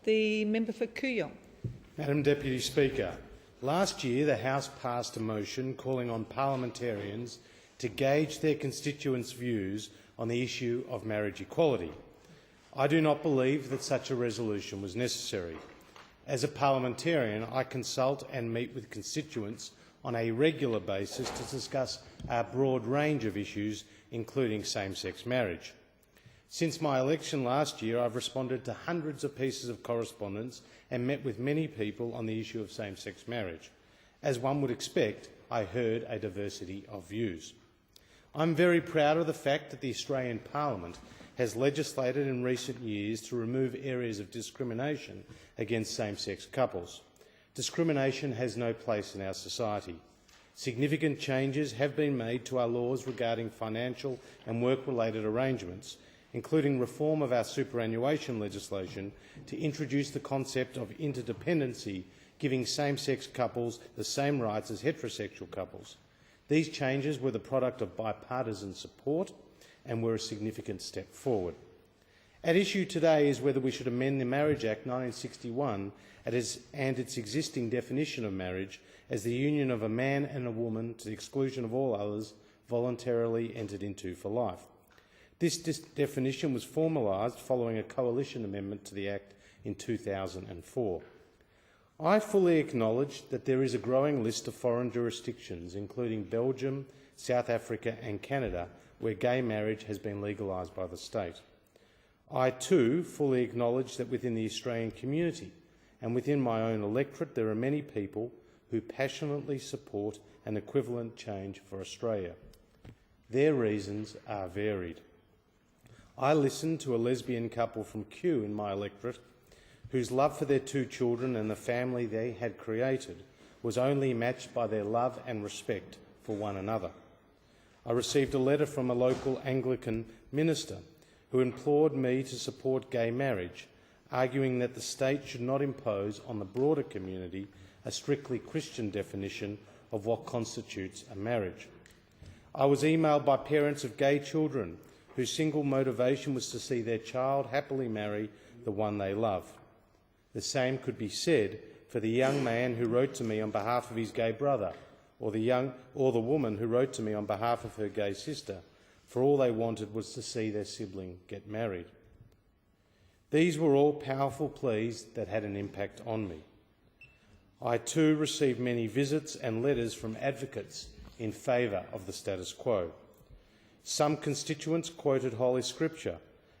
The member for Kooyong. Madam Deputy Speaker, last year the House passed a motion calling on parliamentarians to gauge their constituents' views on the issue of marriage equality. I do not believe that such a resolution was necessary. As a parliamentarian, I consult and meet with constituents on a regular basis to discuss a broad range of issues, including same-sex marriage. Since my election last year, I've responded to hundreds of pieces of correspondence and met with many people on the issue of same-sex marriage. As one would expect, I heard a diversity of views. I'm very proud of the fact that the Australian Parliament has legislated in recent years to remove areas of discrimination against same-sex couples. Discrimination has no place in our society. Significant changes have been made to our laws regarding financial and work-related arrangements, including reform of our superannuation legislation to introduce the concept of interdependency, giving same-sex couples the same rights as heterosexual couples. These changes were the product of bipartisan support and were a significant step forward. At issue today is whether we should amend the Marriage Act 1961 and its existing definition of marriage as the union of a man and a woman to the exclusion of all others voluntarily entered into for life. This definition was formalised following a coalition amendment to the Act in 2004. I fully acknowledge that there is a growing list of foreign jurisdictions, including Belgium, South Africa and Canada, where gay marriage has been legalised by the state. I too fully acknowledge that within the Australian community and within my own electorate there are many people who passionately support an equivalent change for Australia. Their reasons are varied. I listened to a lesbian couple from Kew in my electorate whose love for their two children and the family they had created was only matched by their love and respect for one another. I received a letter from a local Anglican minister who implored me to support gay marriage, arguing that the state should not impose on the broader community a strictly Christian definition of what constitutes a marriage. I was emailed by parents of gay children whose single motivation was to see their child happily marry the one they love. The same could be said for the young man who wrote to me on behalf of his gay brother, or the woman who wrote to me on behalf of her gay sister, for all they wanted was to see their sibling get married. These were all powerful pleas that had an impact on me. I too received many visits and letters from advocates in favour of the status quo. Some constituents quoted Holy Scripture,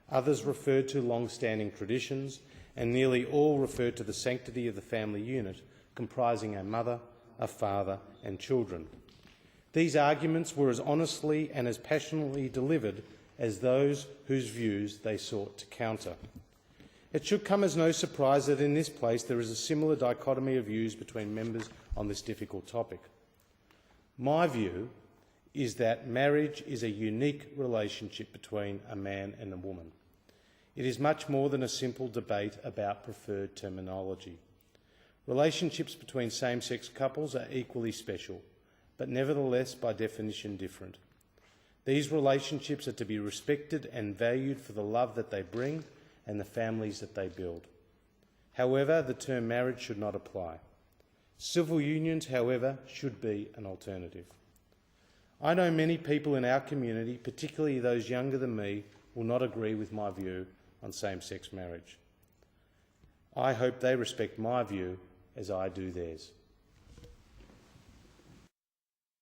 others referred to long-standing traditions, and nearly all referred to the sanctity of the family unit, comprising a mother, a father and children. These arguments were as honestly and as passionately delivered as those whose views they sought to counter. It should come as no surprise that in this place there is a similar dichotomy of views between members on this difficult topic. My view is that marriage is a unique relationship between a man and a woman. It is much more than a simple debate about preferred terminology. Relationships between same-sex couples are equally special, but nevertheless by definition different. These relationships are to be respected and valued for the love that they bring and the families that they build. However, the term marriage should not apply. Civil unions, however, should be an alternative. I know many people in our community, particularly those younger than me, will not agree with my view on same-sex marriage. I hope they respect my view as I do theirs.